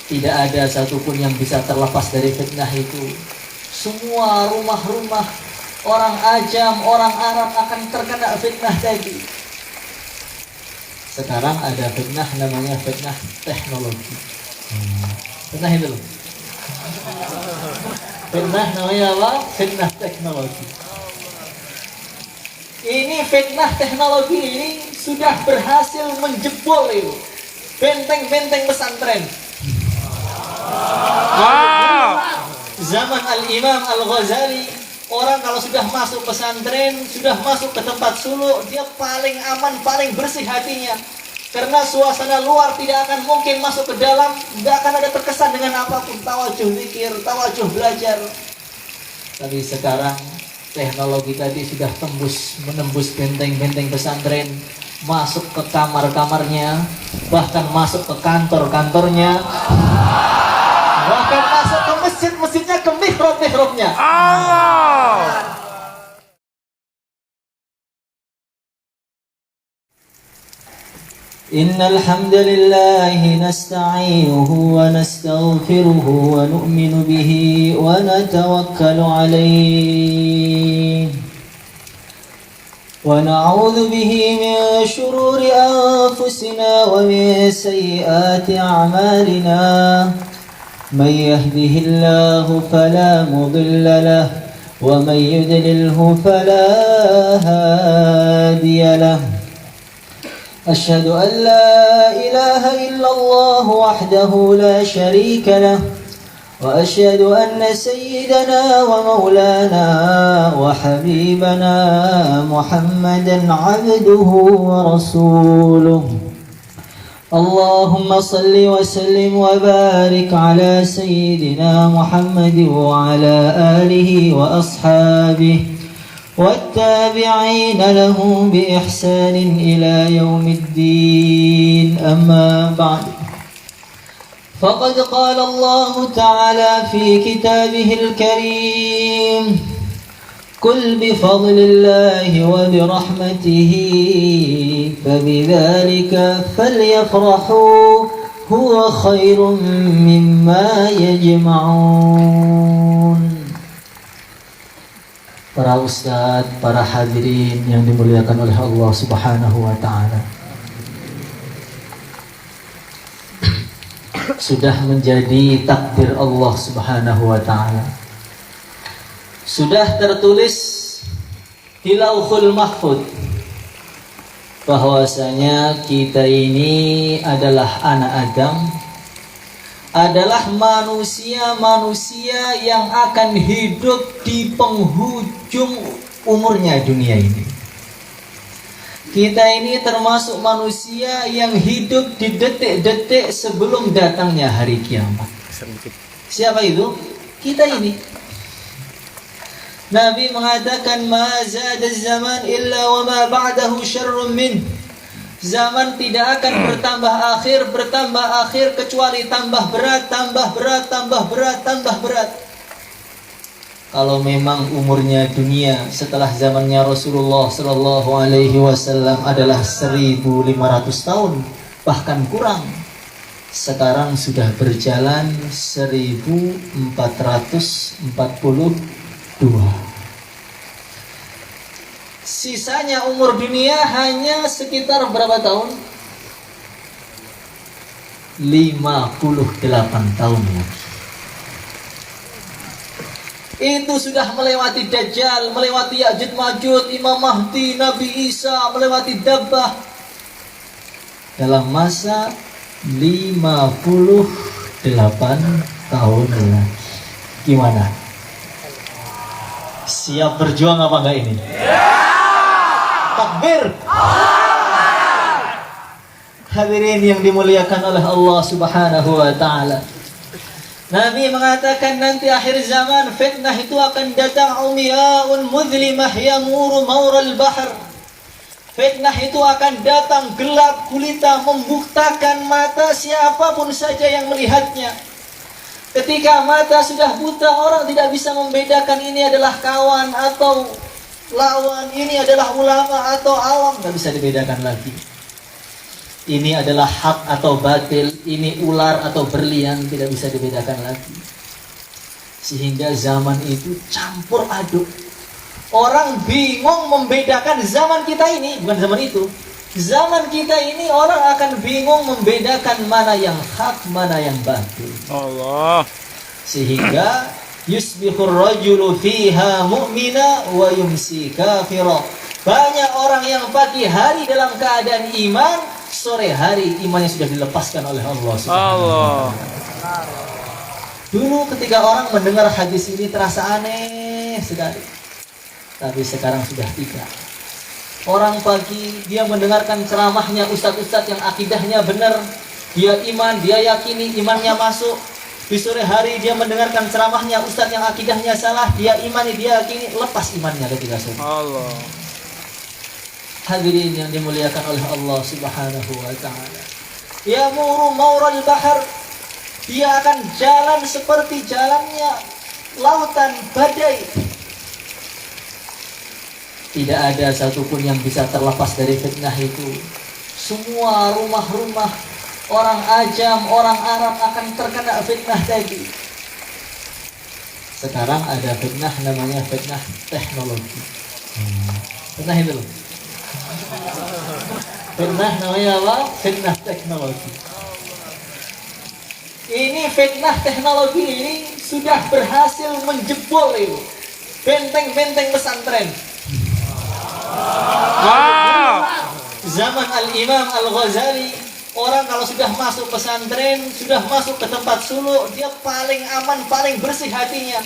Tidak ada satupun yang bisa terlepas dari fitnah itu. Semua rumah-rumah orang ajam, orang Arab akan terkena fitnah tadi. Sekarang ada fitnah namanya fitnah teknologi. Fitnah itu loh. Fitnah namanya apa? Fitnah teknologi. Ini fitnah teknologi ini sudah berhasil menjebol itu benteng-benteng pesantren. Wow. Zaman Al-Imam Al-Ghazali, orang kalau sudah masuk pesantren, sudah masuk ke tempat suluk, dia paling aman, paling bersih hatinya. Karena suasana luar tidak akan mungkin masuk ke dalam, tidak akan ada terkesan dengan apapun, tawajuh zikir, tawajuh belajar. Tapi sekarang teknologi tadi sudah menembus benteng-benteng pesantren, masuk ke kamar-kamarnya, bahkan masuk ke kantor-kantornya, bahkan masuk ke masjid-masjidnya, ke mihrab-mihrabnya. إن الحمد لله نستعينه ونستغفره ونؤمن به ونتوكل عليه ونعوذ به من شرور أنفسنا ومن سيئات أعمالنا من يهده الله فلا مضل له ومن يضلله فلا هادي له أشهد أن لا إله إلا الله وحده لا شريك له وأشهد أن سيدنا ومولانا وحبيبنا محمدا عبده ورسوله اللهم صل وسلم وبارك على سيدنا محمد وعلى آله وأصحابه والتابعين له بإحسان إلى يوم الدين أما بعد فقد قال الله تعالى في كتابه الكريم قل بفضل الله وبرحمته فبذلك فليفرحوا هو خير مما يجمعون. Para ustadz, para hadirin yang dimuliakan oleh Allah Subhanahu wa Ta'ala, sudah menjadi takdir Allah Subhanahu wa Ta'ala, sudah tertulis di Lauhul Mahfuz bahwasanya kita ini adalah anak Adam, adalah manusia-manusia yang akan hidup di penghujung umurnya dunia ini. Kita ini termasuk manusia yang hidup di detik-detik sebelum datangnya hari kiamat. Siapa itu? Kita ini. Nabi mengatakan, "Ma zada zaman illa wa ma ba'dahu syarrun min." Zaman tidak akan bertambah akhir kecuali tambah berat, tambah berat, tambah berat, tambah berat. Kalau memang umurnya dunia setelah zamannya Rasulullah Sallallahu Alaihi Wasallam adalah 1.500 tahun, bahkan kurang. Sekarang sudah berjalan 1.442. Sisanya umur dunia hanya sekitar berapa tahun? 58 tahun lagi. Itu sudah melewati Dajjal, melewati Ya'juj Ma'juj, Imam Mahdi, Nabi Isa, melewati Dabbah. Dalam masa 58 tahun lagi. Gimana? Siap berjuang apa enggak ini? Takbir. Hadirin yang dimuliakan oleh Allah Subhanahu wa Ta'ala, Nabi mengatakan nanti akhir zaman fitnah itu akan datang, umyaun mudlimah yamuru maural bahr. Fitnah itu akan datang gelap gulita, membutakan mata siapapun saja yang melihatnya. Ketika mata sudah buta, orang tidak bisa membedakan ini adalah kawan atau lawan, ini adalah ulama atau awam, tidak bisa dibedakan lagi. Ini adalah hak atau batil, ini ular atau berlian, tidak bisa dibedakan lagi. Sehingga zaman itu campur aduk. Orang bingung membedakan zaman kita ini, bukan zaman itu. Zaman kita ini orang akan bingung membedakan mana yang hak, mana yang batil. Allah. Sehingga yusbihur rajulu fiha mu'mina wa yumsi kafira. Banyak orang yang pagi hari dalam keadaan iman, sore hari imannya sudah dilepaskan oleh Allah Subhanahu wa taala. Dulu ketika orang mendengar hadis ini terasa aneh sekali. Tapi sekarang sudah tidak. Orang pagi dia mendengarkan ceramahnya ustadz-ustadz yang akidahnya benar, dia iman, dia yakini imannya masuk. Di sore hari dia mendengarkan ceramahnya ustadz yang akidahnya salah, dia imani, dia yakini, lepas imannya ketika sore. Allah. Hadirin yang dimuliakan oleh Allah Subhanahu wa taala. Yamuru maural bahar, dia akan jalan seperti jalannya lautan badai. Tidak ada satupun yang bisa terlepas dari fitnah itu. Semua rumah-rumah orang Ajam, orang Arab akan terkena fitnah tadi. Sekarang ada fitnah namanya fitnah teknologi. Fitnah itu loh. Fitnah namanya apa? Fitnah teknologi. Ini fitnah teknologi ini sudah berhasil menjebol itu benteng-benteng pesantren. Wow. Zaman Al-Imam Al-Ghazali, orang kalau sudah masuk pesantren, sudah masuk ke tempat suluk, dia paling aman, paling bersih hatinya.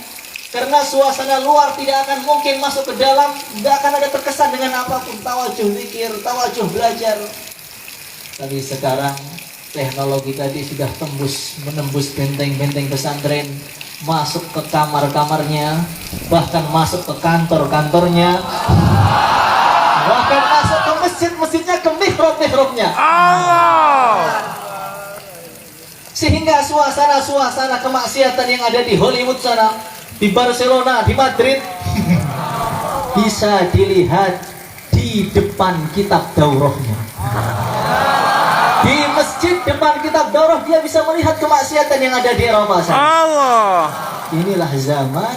Karena suasana luar tidak akan mungkin masuk ke dalam, tidak akan ada terkesan dengan apapun, tawajuh zikir, tawajuh belajar. Tapi sekarang teknologi tadi sudah menembus benteng-benteng pesantren, masuk ke kamar-kamarnya, bahkan masuk ke kantor-kantornya, bahkan masuk ke masjid-masjidnya, ke mihrab-mihrabnya. Sehingga suasana-suasana kemaksiatan yang ada di Hollywood sana, di Barcelona, di Madrid, bisa dilihat di depan kitab daurahnya. Di masjid depan kitab daurah dia bisa melihat kemaksiatan yang ada di Eropa sana. Allah. Inilah zaman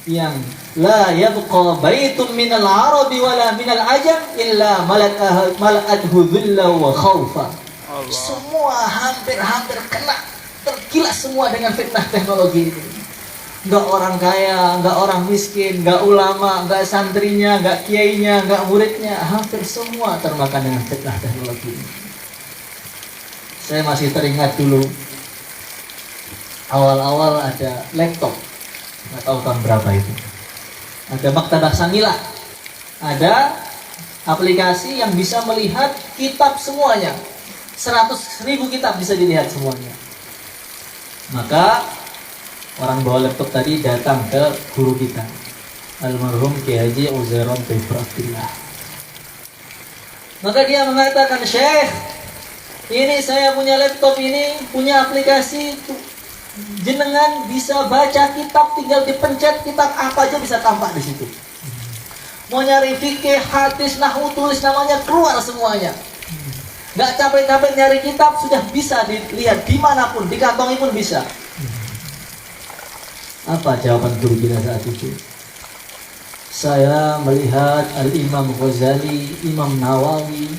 yang la yabqa baitun minal arabi wala minal ajam illa mala'athu dhilla wa khawfa. Semua hampir kena, tergilas semua dengan fitnah teknologi ini. Enggak orang kaya, enggak orang miskin, enggak ulama, enggak santrinya, enggak kiainya, enggak muridnya, hampir semua termakan dengan fitnah teknologi ini. Saya masih teringat dulu awal-awal ada laptop, nggak tahu tahun berapa itu. Ada Maktabah Sangilah, ada aplikasi yang bisa melihat kitab semuanya, 100.000 kitab bisa dilihat semuanya. Maka orang bawa laptop tadi datang ke guru kita, almarhum Kiai Haji Uzairon Abdillah. Maka dia mengatakan, Syekh, ini saya punya laptop ini, punya aplikasi, jenengan bisa baca kitab, tinggal dipencet kitab apa aja bisa tampak di situ. Mau nyari fikih, hadis, nahwu, tulis namanya keluar semuanya. Gak capek-capek nyari kitab, sudah bisa dilihat dimanapun, dikantongi pun bisa. Apa jawaban guru kita saat itu? Saya melihat Al-Imam Ghazali, Imam Nawawi,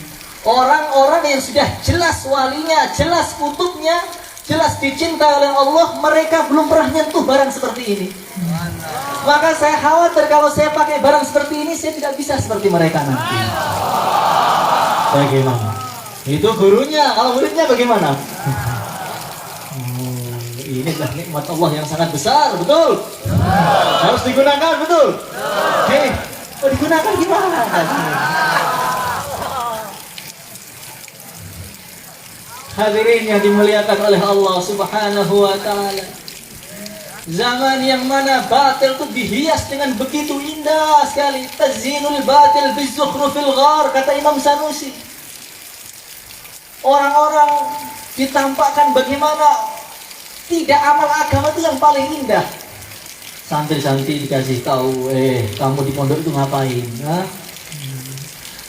orang-orang yang sudah jelas walinya, jelas kutubnya, jelas dicintai oleh Allah, mereka belum pernah nyentuh barang seperti ini. Maka saya khawatir kalau saya pakai barang seperti ini, saya tidak bisa seperti mereka nanti. Bagaimana? Itu gurunya, kalau muridnya bagaimana? Ini adalah nikmat Allah yang sangat besar, betul? Harus digunakan, betul? Oke, digunakan gimana? Hadirin yang dimuliakan oleh Allah Subhanahu wa taala. Zaman yang mana batil itu dihias dengan begitu indah sekali. Tazinul batil bizukhrufil ghar, kata Imam Sanusi. Orang-orang ditampakkan bagaimana tidak amal agama itu yang paling indah. Santri-santri dikasih tahu, kamu di pondok itu ngapain?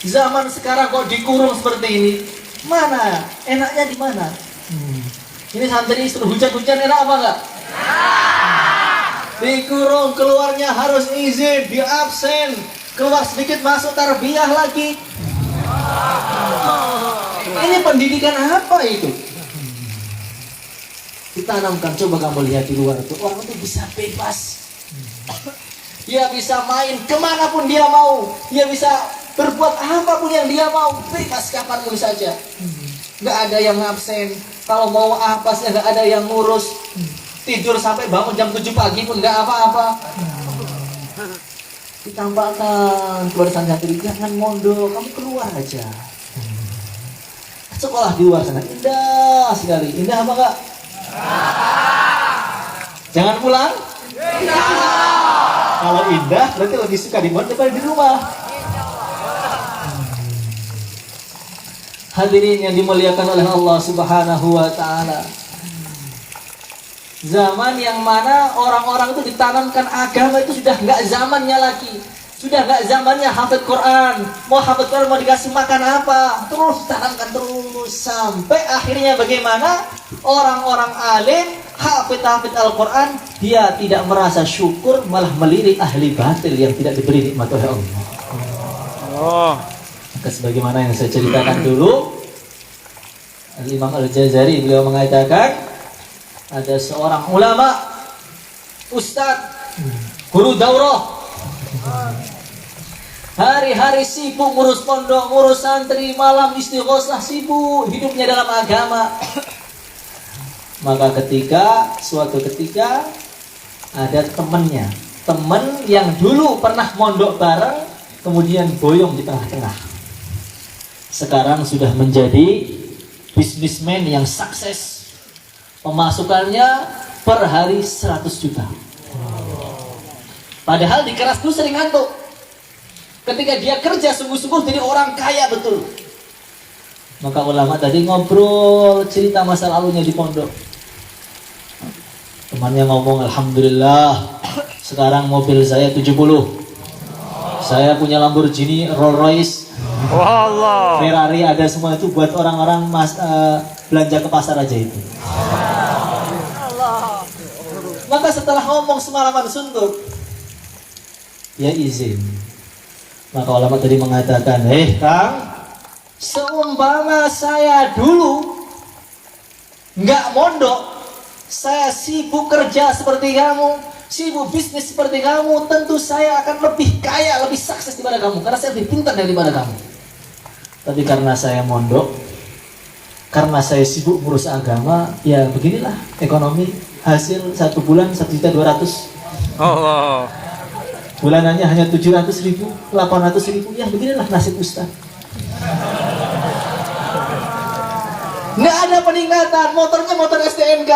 Zaman sekarang kok dikurung seperti ini. Mana? Enaknya di mana? Ini santri suruh hujan-hujan enak apa enggak? Dikurung, keluarnya harus izin, di absen, keluar sedikit masuk tarbiyah lagi. Ini pendidikan apa itu? Ditanamkan, coba kamu lihat di luar itu, orang itu bisa bebas. Dia bisa main kemanapun dia mau, dia bisa berbuat apapun yang dia mau, bebas kapanpun saja. Nggak ada yang absen, kalau mau apa sih nggak ada yang ngurus. Tidur sampai bangun jam 7 pagi pun nggak apa-apa. Ditambahkan keluar santri, jangan mondok, kamu keluar aja. Sekolah di luar sana indah sekali, indah apa enggak? Jangan pulang. Kalau indah berarti lebih suka di mondok daripada di rumah. Hadirin yang dimuliakan oleh Allah Subhanahu wa taala. Zaman yang mana orang-orang itu ditanamkan agama itu sudah nggak zamannya lagi. Sudah nggak zamannya hafid Quran. Mau hafid Quran mau dikasih makan apa? Terus ditanamkan terus. Sampai akhirnya bagaimana? Orang-orang alim, hafid Al-Quran, dia tidak merasa syukur, malah melirik ahli batil yang tidak diberi nikmat oleh Allah. Oh. Maka sebagaimana yang saya ceritakan dulu, Imam Al-Jazari beliau mengatakan, ada seorang ulama, ustadz, guru daurah, hari-hari sibuk ngurus pondok, ngurus santri, malam istighosah, sibuk hidupnya dalam agama. Maka suatu ketika ada temannya, teman yang dulu pernah mondok bareng, kemudian boyong di tengah-tengah. Sekarang sudah menjadi bisnismen yang sukses. Pemasukannya per hari 100 juta. Padahal di keras dulu sering ngantuk. Ketika dia kerja sungguh-sungguh jadi orang kaya betul. Maka ulama tadi ngobrol cerita masa lalunya di pondok. Temannya ngomong, alhamdulillah sekarang mobil saya 70. Saya punya Lamborghini, Rolls Royce, Wallah. Ferrari, ada semua itu buat orang-orang belanja ke pasar aja itu. Maka setelah ngomong semalaman suntuk, ya izin. Maka ulama tadi mengatakan, Kang, seumpama saya dulu nggak mondok, saya sibuk kerja seperti kamu, sibuk bisnis seperti kamu, tentu saya akan lebih kaya, lebih sukses daripada kamu, karena saya lebih pintar daripada kamu. Tapi karena saya mondok, karena saya sibuk ngurus agama, ya beginilah ekonomi. Hasil 1 bulan 1.200.000. Allah. Bulanannya hanya 700.000, 800.000. Ya beginilah nasib ustaz. Nggak ada peningkatan, motornya motor STNK.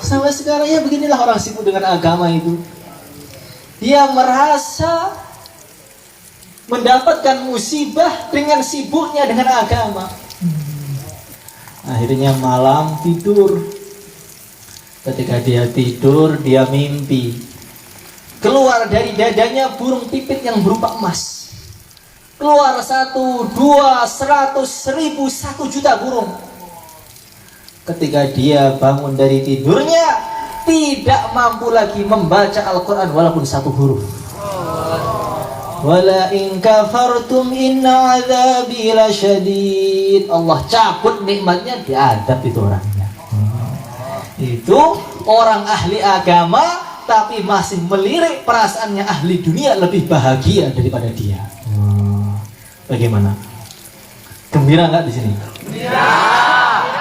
Sampai sekarang ya beginilah orang sibuk dengan agama itu. Dia merasa mendapatkan musibah dengan sibuknya dengan agama. Akhirnya malam tidur. Ketika dia tidur, dia mimpi. Keluar dari dadanya burung pipit yang berupa emas. Keluar 1, 2, 100, 1000, 1 juta burung. Ketika dia bangun dari tidurnya, tidak mampu lagi membaca Al-Quran walaupun 1 huruf. Wala in kafartum inna adzabi lasyadid. Allah cabut nikmatnya, diadab itu orangnya. Itu orang ahli agama tapi masih melirik perasaannya ahli dunia lebih bahagia daripada dia. Bagaimana? Gembira nggak di sini? Gembira.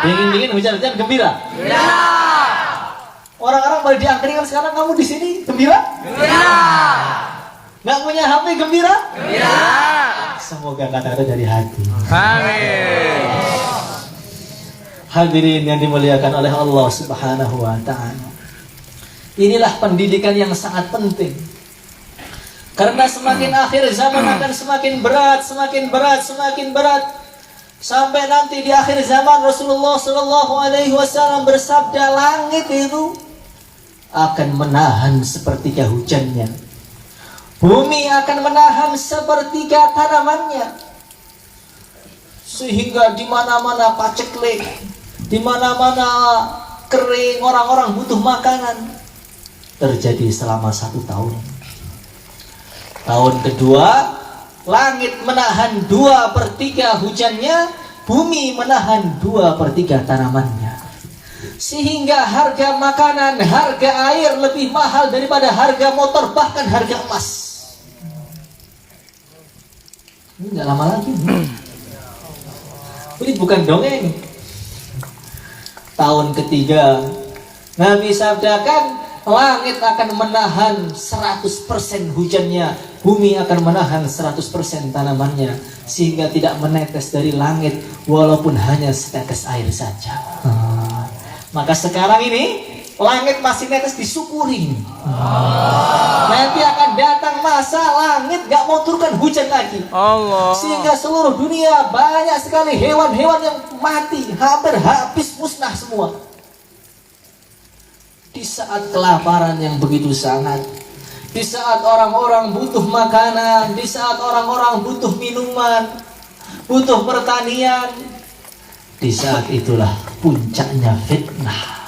Dingin-dingin hujan-hujan gembira? Gembira. Orang-orang pada diangkringan sekarang, kamu di sini gembira? Gembira. Nggak punya HP gembira? Gembira. Semoga kata-kata dari hati. Amin. Hadirin yang dimuliakan oleh Allah Subhanahu wa ta'ala. Inilah pendidikan yang sangat penting. Karena semakin akhir zaman akan semakin berat, semakin berat, semakin berat. Sampai nanti di akhir zaman Rasulullah SAW bersabda, langit itu akan menahan sepertiga hujannya. Bumi akan menahan sepertiga tanamannya. sehingga di mana-mana paceklik, di mana-mana kering, orang-orang butuh makanan. Terjadi selama 1 tahun. Tahun kedua, langit menahan 2/3 hujannya, bumi menahan 2/3 tanamannya. Sehingga harga makanan, harga air lebih mahal daripada harga motor, bahkan harga emas. Ini nggak lama lagi. Ini bukan dongeng. Tahun ketiga, Nabi sabdakan, langit akan menahan 100% hujannya, bumi akan menahan 100% tanamannya, sehingga tidak menetes dari langit walaupun hanya setetes air saja. Maka sekarang ini langit masih netes, disyukuri. Nanti akan datang masa langit gak mau turunkan hujan lagi. Allah. Sehingga seluruh dunia banyak sekali hewan-hewan yang mati, hampir habis, musnah semua. Di saat kelaparan yang begitu sangat, di saat orang-orang butuh makanan, di saat orang-orang butuh minuman, butuh pertanian, di saat itulah puncaknya fitnah.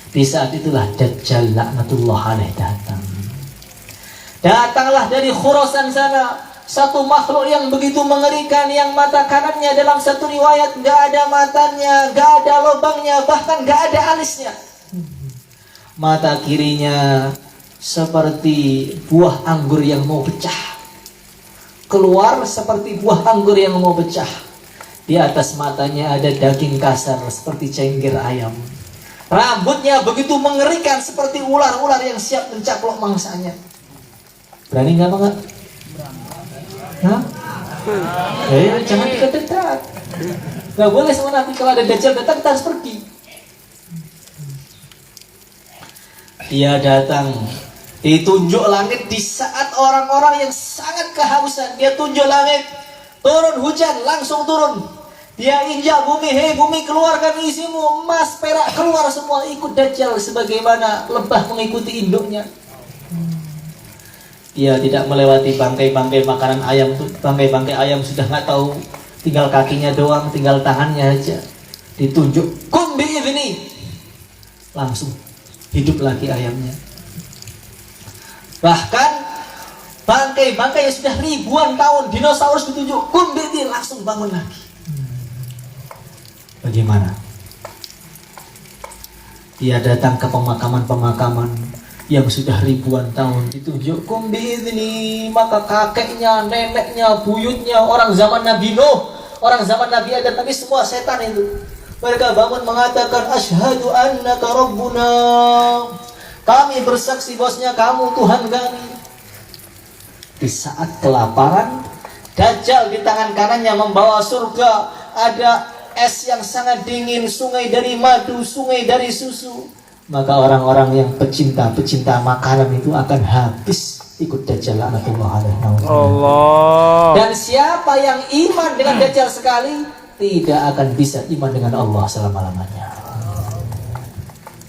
Di saat itulah Dajjal laknatullah alaih datang. Datanglah dari Khurasan sana satu makhluk yang begitu mengerikan, yang mata kanannya dalam satu riwayat gak ada matanya, gak ada lubangnya, bahkan gak ada alisnya. Mata kirinya seperti buah anggur yang mau pecah, keluar seperti buah anggur yang mau pecah. Di atas matanya ada daging kasar seperti cengkir ayam. Rambutnya begitu mengerikan seperti ular-ular yang siap mencaplok mangsanya. Berani nggak Bang? Hah? Jangan dekat-dekat. Nggak boleh sama Nabi. Kalau ada Dajjal datang, kita harus pergi. Dia datang, ditunjuk langit di saat orang-orang yang sangat kehausan. Dia tunjuk langit, turun hujan, langsung turun. Dia injak bumi, hei bumi keluarkan isimu, emas, perak, keluar semua, ikut Dajjal sebagaimana lebah mengikuti induknya. Dia tidak melewati bangkai-bangkai makanan ayam, bangkai-bangkai ayam sudah nggak tahu, tinggal kakinya doang, tinggal tangannya aja. Ditunjuk, kumbi ini, langsung hidup lagi ayamnya. Bahkan bangkai-bangkai yang sudah ribuan tahun, dinosaurus ditunjuk, kumbi langsung bangun lagi. Bagaimana? Dia datang ke pemakaman-pemakaman yang sudah ribuan tahun, ditunjuk kumbi ini, maka kakeknya, neneknya, buyutnya, orang zaman Nabi Nuh, orang zaman Nabi Adam, tapi semua setan itu. Mereka bangun mengatakan, asyhadu annaka rabbuna, kami bersaksi bosnya kamu Tuhan kami. Di saat kelaparan, Dajjal di tangan kanannya membawa surga, ada es yang sangat dingin, sungai dari madu, sungai dari susu. Maka orang-orang yang pecinta makanan itu akan habis ikut Dajjal laknatullah alaihi. Allah. Dan siapa yang iman dengan Dajjal sekali, tidak akan bisa iman dengan Allah selama-lamanya.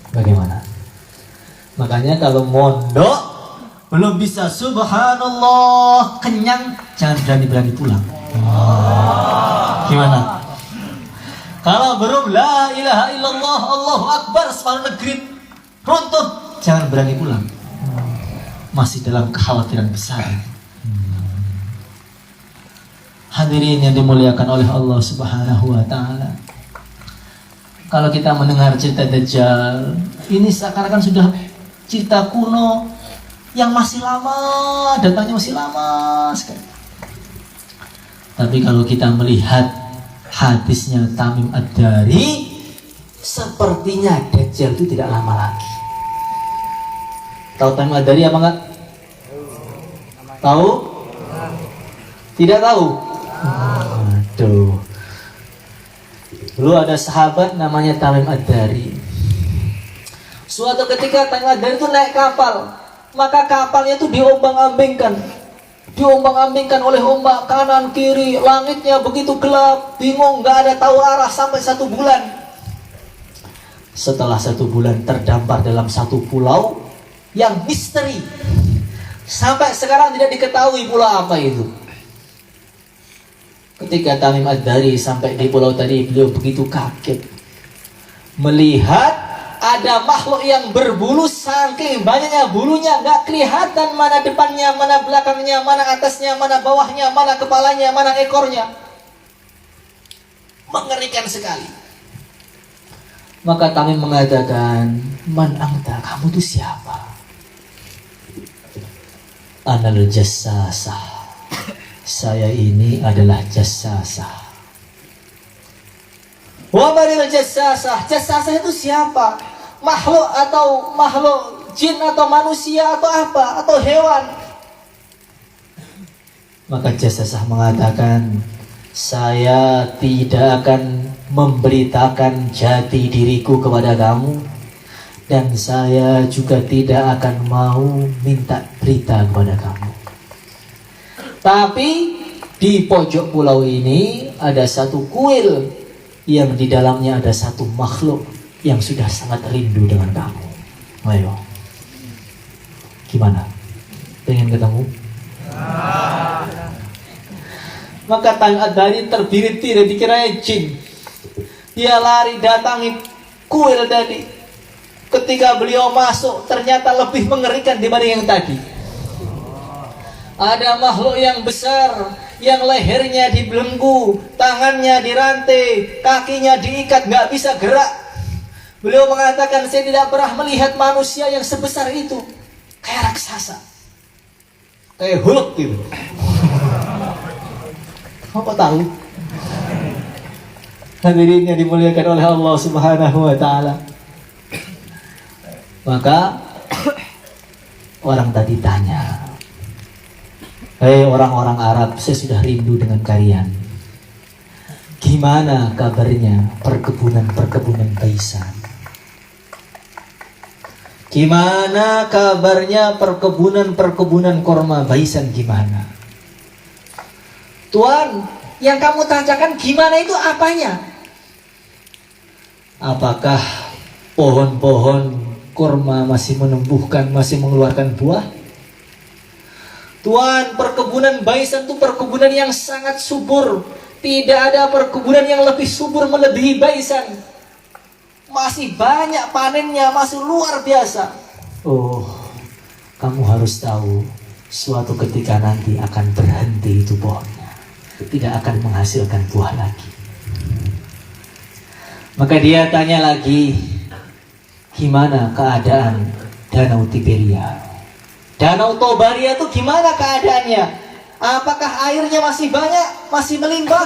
Bagaimana? Makanya kalau mondok belum bisa subhanallah kenyang, jangan berani-berani pulang. Gimana? Kalau belum la ilaha illallah Allahu akbar separuh negeri runtuh, jangan berani pulang. Masih dalam kekhawatiran besar. Hadirin yang dimuliakan oleh Allah Subhanahu wa taala. Kalau kita mendengar cerita Dajjal, ini seakan-akan sudah cerita kuno yang masih lama, datangnya masih lama sekali. Tapi kalau kita melihat hadisnya Tamim Ad-Dari, sepertinya Dajjal itu tidak lama lagi. Tahu Tamim Ad-Dari apa enggak? Tahu? Tidak tahu? Aduh. Dulu ada sahabat namanya Tamim Ad-Dari. Suatu ketika Tamim Ad-Dari itu naik kapal, maka kapalnya itu diombang-ambingkan oleh ombak kanan kiri, langitnya begitu gelap, bingung, nggak ada tahu arah sampai 1 bulan. Setelah 1 bulan terdampar dalam satu pulau yang misteri, sampai sekarang tidak diketahui pulau apa itu. Ketika Tamim Ad-Dari sampai di pulau tadi, beliau begitu kaget melihat ada makhluk yang berbulu, saking banyaknya bulunya nggak kelihatan mana depannya, mana belakangnya, mana atasnya, mana bawahnya, mana kepalanya, mana ekornya. Mengerikan sekali. Maka Tamim mengatakan, "Man anta, kamu itu siapa?" "Anal jassasah." Saya ini adalah jassasah. Wa manil jassasah? Jassasah itu siapa? Makhluk atau makhluk jin atau manusia atau apa? Atau hewan? Maka jassasah mengatakan, saya tidak akan memberitakan jati diriku kepada kamu, dan saya juga tidak akan mau minta berita kepada kamu. Tapi di pojok pulau ini ada satu kuil yang di dalamnya ada satu makhluk yang sudah sangat rindu dengan kamu. Ayo, gimana? Pengen ketemu? Maka Tamim Ad-Dari terbirit-birit, dikiranya jin. Dia lari datangi kuil tadi. Ketika beliau masuk, ternyata lebih mengerikan dibanding yang tadi. Ada makhluk yang besar, yang lehernya dibelenggu, tangannya dirantai, kakinya diikat, nggak bisa gerak. Beliau mengatakan, saya tidak pernah melihat manusia yang sebesar itu, kayak raksasa, kayak Hulk gitu. Apa tahu? Hadirin yang dimuliakan oleh Allah Subhanahu wa Ta'ala. Maka orang tadi tanya, "Hei orang-orang Arab, saya sudah rindu dengan kalian. Gimana kabarnya perkebunan-perkebunan Baisan? Gimana kabarnya perkebunan-perkebunan korma Baisan gimana?" "Tuan, yang kamu tanyakan gimana itu apanya? Apakah pohon-pohon korma masih menumbuhkan, masih mengeluarkan buah?" "Tuan, perkebunan Baisan itu perkebunan yang sangat subur. Tidak ada perkebunan yang lebih subur melebihi Baisan. Masih banyak panennya, masih luar biasa." "Oh, kamu harus tahu, suatu ketika nanti akan berhenti itu pohonnya. Tidak akan menghasilkan buah lagi." Maka dia tanya lagi, "Gimana keadaan Danau Tiberia? Danau Tobaria itu gimana keadaannya? Apakah airnya masih banyak, masih melimpah?"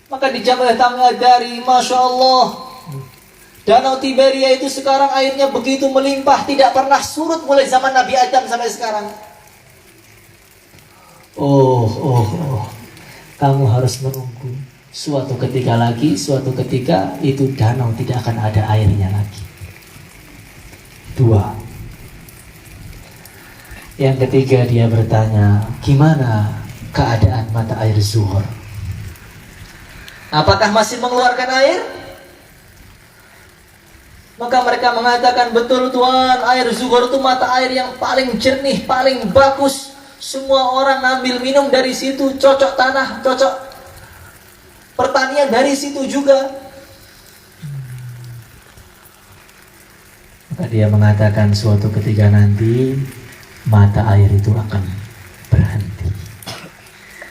Maka dijawab oleh Tamim Ad-Dari, "Masya Allah, Danau Tiberia itu sekarang airnya begitu melimpah, tidak pernah surut mulai zaman Nabi Adam sampai sekarang." Oh, kamu harus menunggu. Suatu ketika lagi, suatu ketika itu danau tidak akan ada airnya lagi. 2. Yang ketiga dia bertanya, "Gimana keadaan mata air Zuhur? Apakah masih mengeluarkan air?" Maka mereka mengatakan, "Betul Tuan, air Zuhur itu mata air yang paling jernih, paling bagus. Semua orang ambil minum dari situ, cocok tanah, cocok pertanian dari situ juga." Maka dia mengatakan suatu ketika nanti mata air itu akan berhenti.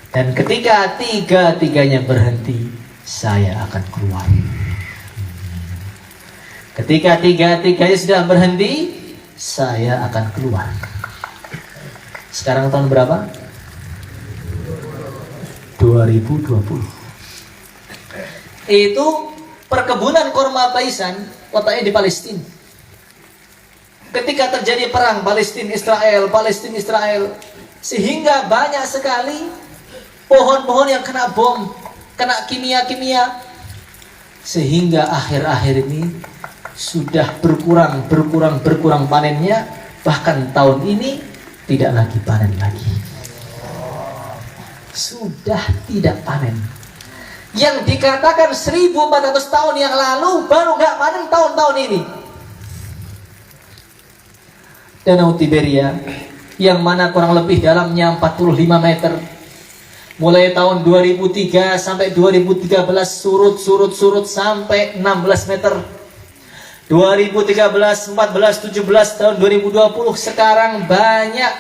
Dan ketika tiga-tiganya berhenti, saya akan keluar. Ketika tiga-tiganya sudah berhenti, saya akan keluar. Sekarang tahun berapa? 2020. Itu perkebunan korma Baisan letaknya di Palestina. Ketika terjadi perang Palestina-Israel, sehingga banyak sekali pohon-pohon yang kena bom, kena kimia-kimia, sehingga akhir-akhir ini sudah berkurang panennya. Bahkan tahun ini tidak lagi panen lagi. Sudah tidak panen. Yang dikatakan 1400 tahun yang lalu baru gak panen tahun-tahun ini. Danau Tiberia yang mana kurang lebih dalamnya 45 meter, Mulai tahun 2003 sampai 2013 surut sampai 16 meter. 2013, 14, 17, tahun 2020 sekarang banyak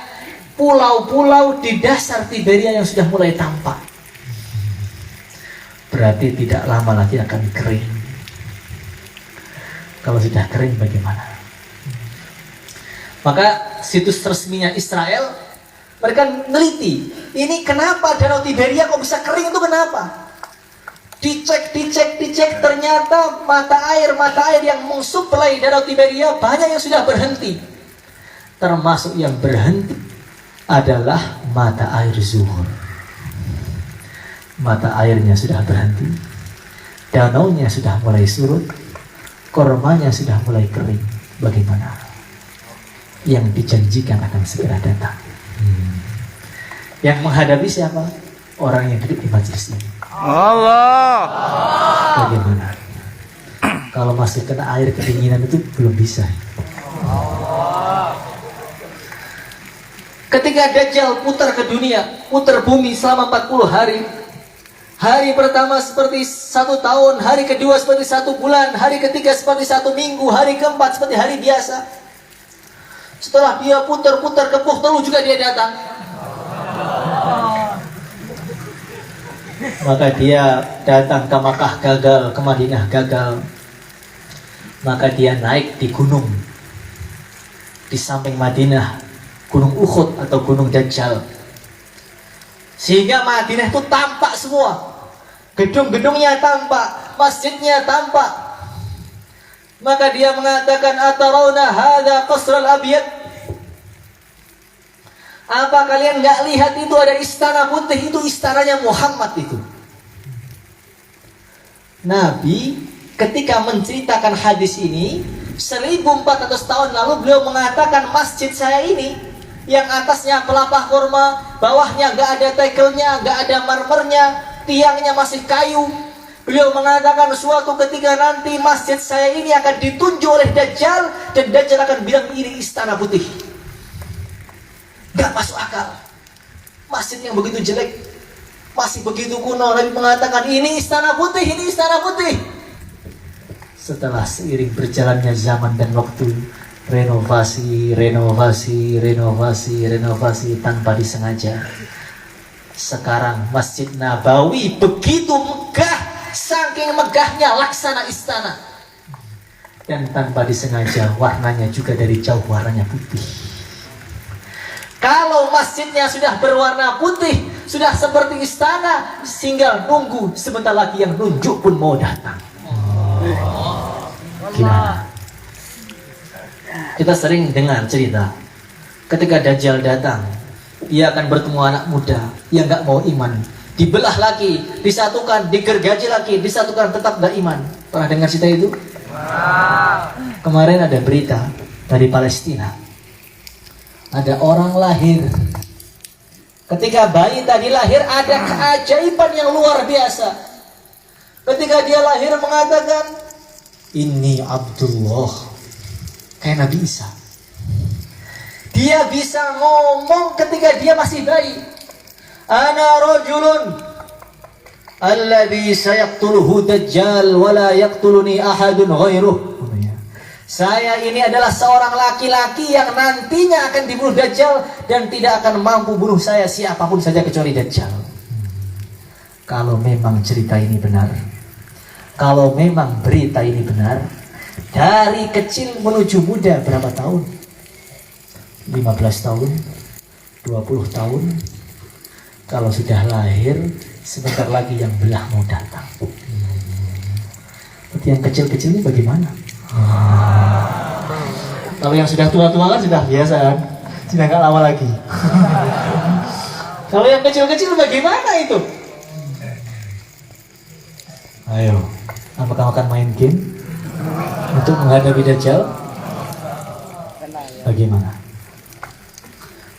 pulau-pulau di dasar Tiberia yang sudah mulai tampak. Berarti tidak lama lagi akan kering. Kalau sudah kering bagaimana? Maka situs resminya Israel, mereka neliti, ini kenapa Danau Tiberia kok bisa kering, itu kenapa? Dicek, ternyata mata air yang mensuplai Danau Tiberia banyak yang sudah berhenti. Termasuk yang berhenti adalah mata air Zuhur. Mata airnya sudah berhenti, danaunya sudah mulai surut, kormanya sudah mulai kering. Bagaimana? Yang dijanjikan akan segera datang. Yang menghadapi siapa? Orang yang duduk di majelis ini. Allah. Bagaimana? Kalau masih kena air kedinginan itu belum bisa. Ketika Dajjal putar ke dunia, putar bumi selama 40 hari. Hari pertama seperti 1 tahun, hari kedua seperti 1 bulan, hari ketiga seperti 1 minggu, hari keempat seperti hari biasa. Setelah dia putar-putar ke Puhtelu juga dia datang. Maka dia datang ke Makkah gagal, ke Madinah gagal. Maka dia naik di gunung di samping Madinah, Gunung Uhud atau Gunung Dajjal. Sehingga Madinah itu tampak semua. Gedung-gedungnya tampak, masjidnya tampak. Maka dia mengatakan, atarawna hadza qasral abyad. Apa kalian nggak lihat itu ada istana putih? Itu istananya Muhammad itu. Nabi ketika menceritakan hadis ini 1400 tahun lalu, beliau mengatakan masjid saya ini yang atasnya pelapah kurma, bawahnya nggak ada tegelnya, nggak ada marmernya, tiangnya masih kayu. Beliau mengatakan suatu ketika nanti masjid saya ini akan ditunjuk oleh Dajjal, dan Dajjal akan bilang ini istana putih. Gak masuk akal. Masjid yang begitu jelek, masih begitu kuno, Nabi mengatakan ini istana putih, ini istana putih. Setelah seiring berjalannya zaman dan waktu, renovasi tanpa disengaja. Sekarang Masjid Nabawi begitu megah, saking megahnya laksana istana. Dan tanpa disengaja warnanya juga dari jauh warnanya putih. Kalau masjidnya sudah berwarna putih, sudah seperti istana, tinggal nunggu sebentar lagi yang nunjuk pun mau datang. Gimana? Kita sering dengar cerita ketika Dajjal datang, dia akan bertemu anak muda yang gak mau iman, dibelah lagi, disatukan, digergaji lagi, disatukan, tetap gak iman. Pernah dengar cerita itu? Kemarin ada berita dari Palestina, ada orang lahir. Ketika bayi tadi lahir, ada keajaiban yang luar biasa. Ketika dia lahir mengatakan, "Inni Abdullah," kayak Nabi Isa. Dia bisa ngomong ketika dia masih bayi. "Ana rajulun alladhi sayaqtuluhu Dajjal wa la yaqtuluni ahadun ghairuh." Saya ini adalah seorang laki-laki yang nantinya akan dibunuh Dajjal, dan tidak akan mampu bunuh saya siapapun saja kecuali Dajjal. Kalau memang cerita ini benar, kalau memang berita ini benar, dari kecil menuju muda berapa tahun? 15 tahun, 20 tahun. Kalau sudah lahir, sebentar lagi yang belah mau datang. Berarti yang kecil-kecil ini bagaimana? Kalau yang sudah tua-tua kan sudah biasa kan, sudah gak lama lagi. Kalau yang kecil-kecil bagaimana itu? Ayo, apakah akan main game untuk menghadapi Dajjal? Bagaimana?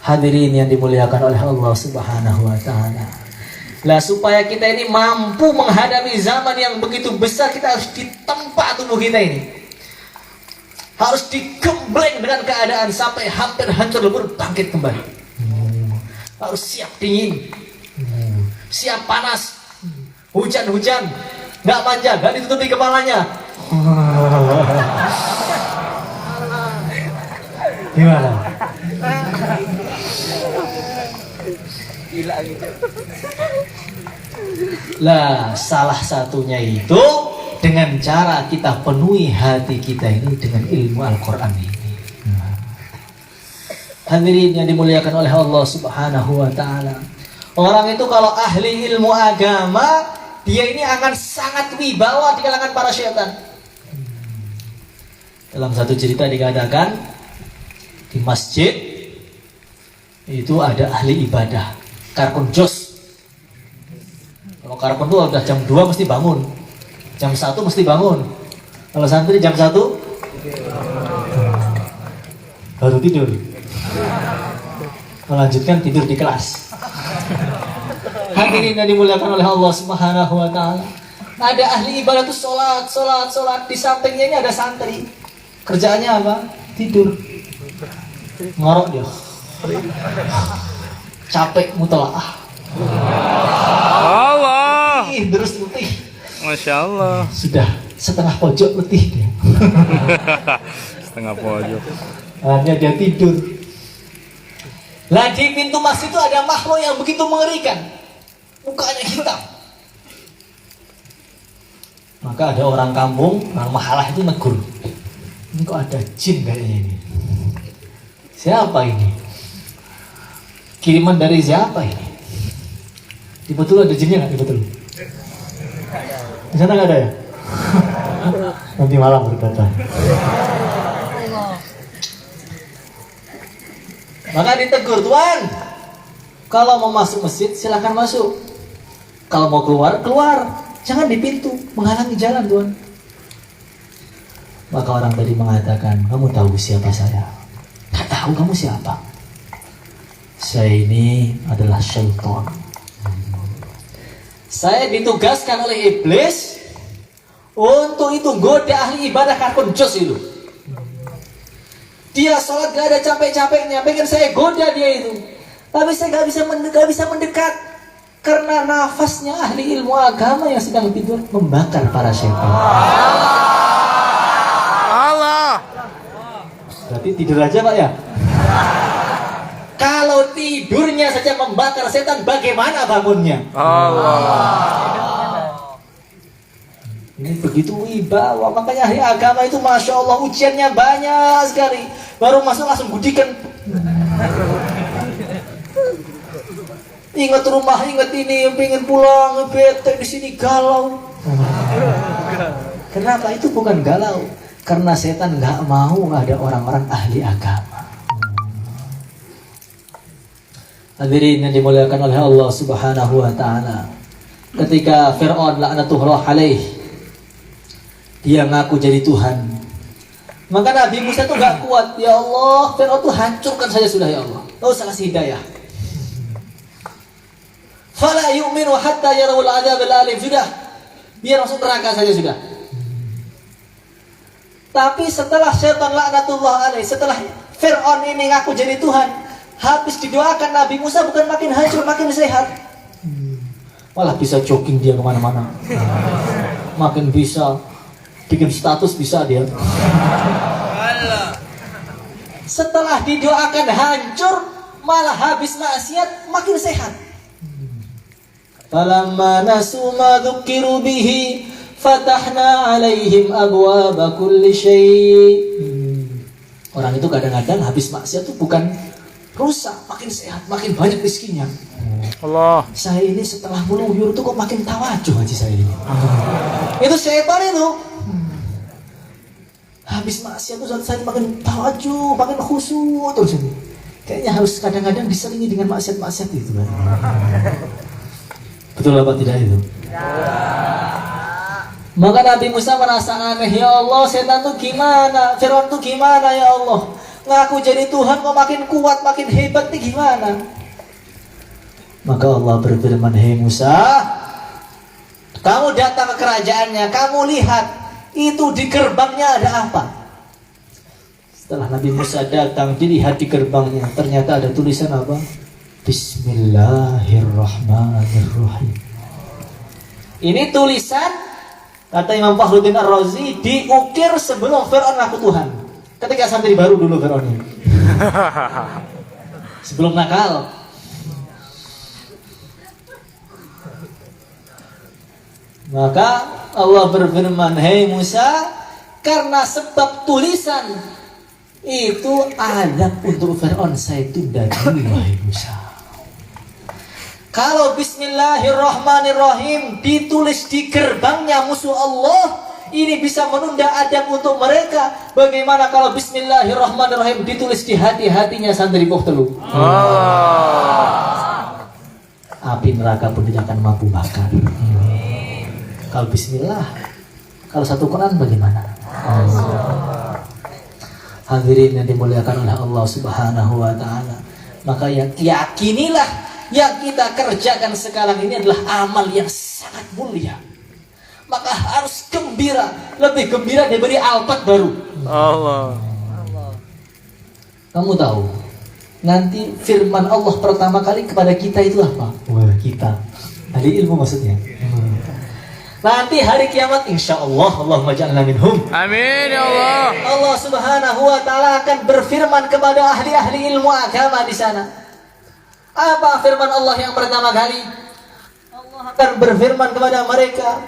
Hadirin yang dimuliakan oleh Allah Subhanahu wa ta'ala. Lah supaya kita ini mampu menghadapi zaman yang begitu besar, kita harus ditempa tubuh kita ini. Harus digembleng dengan keadaan sampai hampir hancur lebur, bangkit kembali. Harus siap dingin. siap panas, hujan-hujan, nggak manja, nggak ditutupi kepalanya. Gimana? Lah, salah satunya itu dengan cara kita penuhi hati kita ini dengan ilmu Al-Quran ini. Hadirin yang dimuliakan oleh Allah Subhanahu wa ta'ala, orang itu kalau ahli ilmu agama, dia ini akan sangat wibawa di kalangan para syaitan. Dalam satu cerita dikatakan, di masjid itu ada ahli ibadah, karkun jos. Kalau karkun itu udah jam 2 mesti bangun, jam 1 mesti bangun. Kalau santri jam 1 baru tidur, melanjutkan tidur di kelas. Hadirin yang dimuliakan oleh Allah Subhanahu wa ta'ala, ada ahli ibadah itu sholat. Di sampingnya ini ada santri, kerjaannya apa? Tidur, ngorok dia, capek mutolaah. Allah. Terus letih. Masya Allah. Sudah setengah pojok letih dia. Setengah pojok. Hanya dia tidur. Lah di pintu masjid itu ada makhluk yang begitu mengerikan, mukanya hitam. Maka ada orang kampung, orang mahalah itu negur, ini kok ada jin kayaknya ini. Siapa ini? Kiriman dari siapa ini? Di betul ada jinnya nggak? Di betul? Di sana nggak ada ya? Nanti malam berkata. Maka ditegur, Tuan, kalau mau masuk masjid silahkan masuk, kalau mau keluar, jangan di pintu, menghalangi jalan, Tuan. Maka orang tadi mengatakan, kamu tahu siapa saya? Tak tahu kamu siapa? Saya ini adalah syaitan. Saya ditugaskan oleh iblis untuk itu goda ahli ibadah karkun jos itu. Dia sholat gak ada capek-capeknya, pengen saya goda dia itu, tapi saya gak bisa mendekat karena nafasnya ahli ilmu agama yang sedang tidur membakar para syaitan. Allah. Berarti tidur aja Pak ya? Kalau tidurnya saja membakar setan, bagaimana bangunnya? Allah. Ini begitu wibawa, makanya ahli agama itu Masya Allah ujiannya banyak sekali. Baru masuk langsung gudikan. Ingat rumah, ingat ini, pengen pulang, bete di sini galau. Kenapa? Itu bukan galau, karena setan nggak mau ada orang-orang ahli agama. Hadirin yang dimuliakan oleh Allah Subhanahu wa ta'ala, ketika Fir'aun laknatullah alaih, dia ngaku jadi Tuhan, maka Nabi Musa itu gak kuat. Ya Allah, Fir'aun itu hancurkan saja sudah ya Allah, gak usah kasih hidayah. Fala yu'minu hatta yarawul adzab al-alim. Sudah, biar masuk neraka saja sudah. Tapi setelah syaitan laknatullah alaih, setelah Fir'aun ini ngaku jadi Tuhan, habis didoakan Nabi Musa bukan makin hancur, makin sehat. Malah bisa jogging dia kemana-mana, makin bisa bikin status, bisa dia. Setelah didoakan hancur, malah habis maksiat makin sehat. Falamma nasu ma dzukiru bihi fatahna alaihim abwaaba kulli syai'. Orang itu kadang-kadang habis maksiat itu bukan rusak, makin sehat, makin banyak rezekinya. Allah. Saya ini setelah meluyur itu kok makin tawajuh haji saya ini. Itu syaitan itu. Habis maksiat itu saya makin tawajuh, makin khusyuk terus ini. Kayaknya harus kadang-kadang diselingi dengan maksiat-maksiat itu kan. Betul apa tidak itu? Ya. Maka Nabi Musa merasa aneh, ya Allah, setan tuh gimana? Fir'aun tuh gimana ya Allah? Ngaku jadi Tuhan kok makin kuat, makin hebat nih gimana? Maka Allah berfirman, hei Musa, kamu datang ke kerajaannya, kamu lihat itu di gerbangnya ada apa? Setelah Nabi Musa datang, dilihat di gerbangnya, ternyata ada tulisan apa? Bismillahirrahmanirrahim. Ini tulisan, kata Imam Fakhruddin Ar-Razi, diukir sebelum Fir'aun ngaku Tuhan. Ketika santri baru dulu Fir'aun ini. Sebelum nakal. Maka Allah berfirman, "Hei Musa, karena sebab tulisan itu adab untuk Fir'aun saya tunda dulu, wahai Musa." Kalau Bismillahirrahmanirrahim ditulis di gerbangnya musuh Allah, ini bisa menunda adab untuk mereka. Bagaimana kalau Bismillahirrahmanirrahim ditulis di hati-hatinya santri Muhtelu? Api neraka pun tidak akan mampu bakar. Kalau Bismillah, kalau satu Quran bagaimana? Hadirin yang dimuliakan oleh Allah Subhanahu wa Ta'ala, maka yakinilah yang kita kerjakan sekarang ini adalah amal yang sangat mulia. Maka harus gembira, lebih gembira diberi alpat baru. Allah. Kamu tahu, nanti firman Allah pertama kali kepada kita itu apa? Wah, kita. Ahli ilmu maksudnya. Nanti hari kiamat insyaallah, Allahumma ja'alna minhum. Amin ya Allah. Allah Subhanahu wa Ta'ala akan berfirman kepada ahli-ahli ilmu agama di sana. Apa firman Allah yang pertama kali? Allah akan berfirman kepada mereka,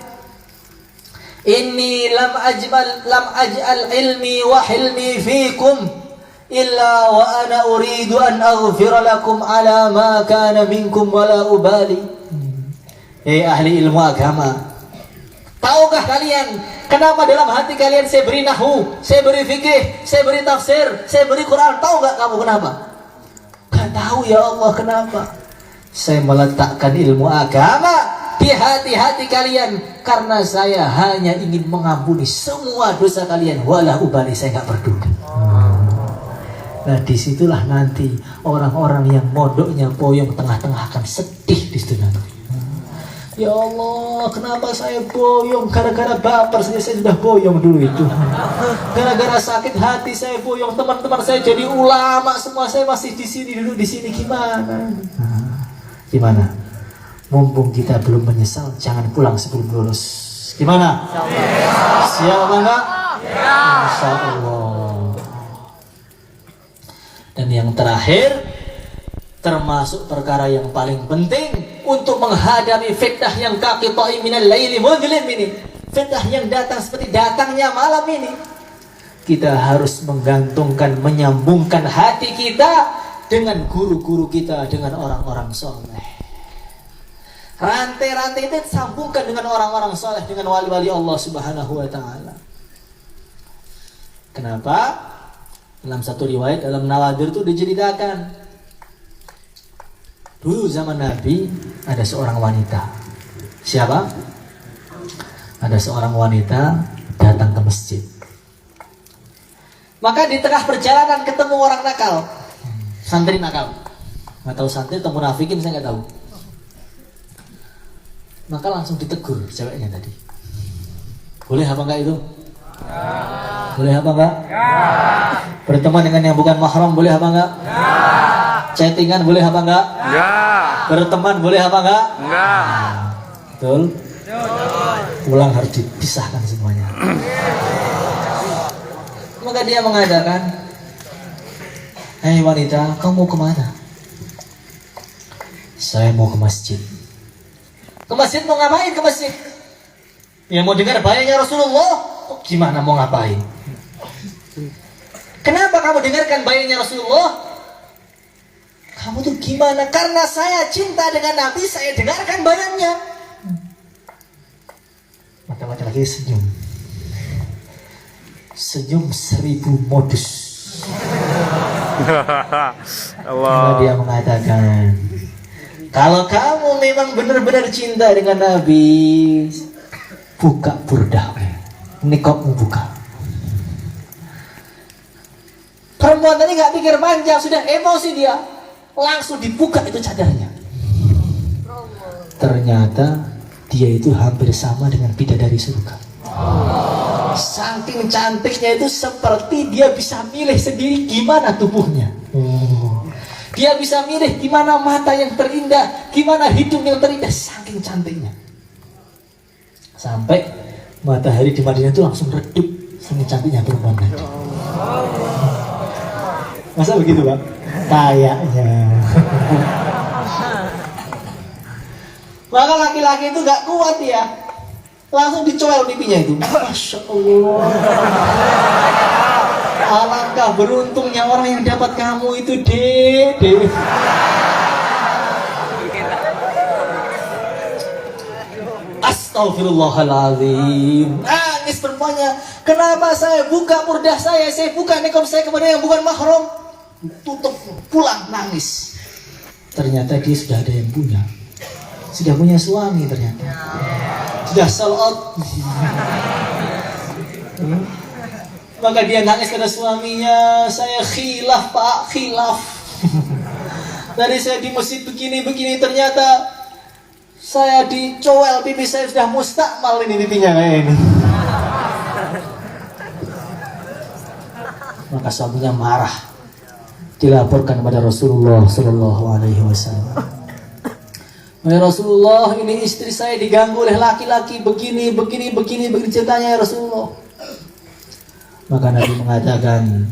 "Inni lam aj'al ilmi wa hilmi fikum illa wa ana uridu an aghfira lakum ala ma kana minkum wa la ubali." Ahli ilmu agama, tahukah kalian kenapa dalam hati kalian saya beri nahwu, saya beri fikih, saya beri tafsir, saya beri Quran? Tahu nggak kamu kenapa? Gak tahu ya Allah kenapa. Saya meletakkan ilmu agama di hati-hati kalian karena saya hanya ingin mengampuni semua dosa kalian. Walah ubali, saya gak peduli. Nah disitulah nanti orang-orang yang mondoknya boyong tengah-tengah akan sedih di situ nanti. Ya Allah, kenapa saya boyong? Gara-gara baper saja saya sudah boyong dulu itu. Gara-gara sakit hati saya boyong. Teman-teman saya jadi ulama semua, saya masih di sini, duduk di sini. Gimana? Gimana? Mumpung kita belum menyesal, jangan pulang sebelum lulus. Gimana? Siap apa enggak? Insya Allah. Dan yang terakhir, termasuk perkara yang paling penting untuk menghadapi fitnah yang kaqita'i minal laili mudlim ini, fitnah yang datang seperti datangnya malam ini, kita harus menggantungkan, menyambungkan hati kita dengan guru-guru kita, dengan orang-orang soleh. Rantai-rantai itu sambungkan dengan orang-orang soleh, dengan wali-wali Allah Subhanahu wa Ta'ala. Kenapa? Dalam satu riwayat dalam Nawadir itu diceritakan, dulu zaman Nabi ada seorang wanita. Siapa? Ada seorang wanita datang ke masjid. Maka di tengah perjalanan ketemu orang nakal, santri nakal. Nggak tahu santri atau munafikin, saya nggak tahu. Maka langsung ditegur ceweknya tadi. Boleh apa enggak itu? Boleh apa enggak? Berteman dengan yang bukan mahram boleh apa enggak? Chattingan boleh apa enggak? Enggak. Berteman boleh apa enggak? Enggak. Betul? Pulang harus dipisahkan semuanya. Maka dia mengatakan, "Hei wanita, kamu mau kemana?" "Saya mau ke masjid." "Ke masjid mau ngapain ke masjid?" "Ya mau dengar bayangnya Rasulullah." "Oh, gimana mau ngapain?" "Kenapa kamu dengarkan bayangnya Rasulullah?" "Kamu tuh gimana?" "Karena saya cinta dengan Nabi, saya dengarkan bayannya." Maka laki-laki senyum. Senyum 1000 modus. Allah. Dia mengatakan, kalau kamu memang benar-benar cinta dengan Nabi, buka burdahmu, nikahmu buka. Perempuan tadi gak pikir panjang, sudah emosi dia, langsung dibuka itu cadarnya. Ternyata dia itu hampir sama dengan bidadari surga. Saking cantiknya itu seperti dia bisa milih sendiri gimana tubuhnya. Dia bisa milih gimana mata yang terindah, gimana hidung yang terindah, saking cantiknya. Sampai matahari di Madinah itu langsung redup, saking cantiknya perempuan tadi. Masa begitu, Pak? Kayaknya. Maka laki-laki itu gak kuat ya, langsung dicoel pipinya itu. Masya Allah. Alangkah beruntungnya orang yang dapat kamu itu, Dede. Astaghfirullahaladzim. Nangis perempuannya. Kenapa saya buka murdah saya buka niqab saya kepada yang bukan mahram? Tutup, pulang, nangis. Ternyata dia sudah ada yang punya. Sudah punya suami ternyata. Sudah sold out. Maka dia nangis kepada suaminya, saya khilaf Pak, khilaf. Tadi saya di masjid begini-begini, ternyata saya dicoel pipi saya sudah mustakmal ini pipinya kayak ini. Maka suaminya marah, dilaporkan kepada Rasulullah Sallallahu Alaihi Wasallam. Rasulullah, ini istri saya diganggu oleh laki-laki begini ceritanya ya Rasulullah. Maka Nabi mengatakan,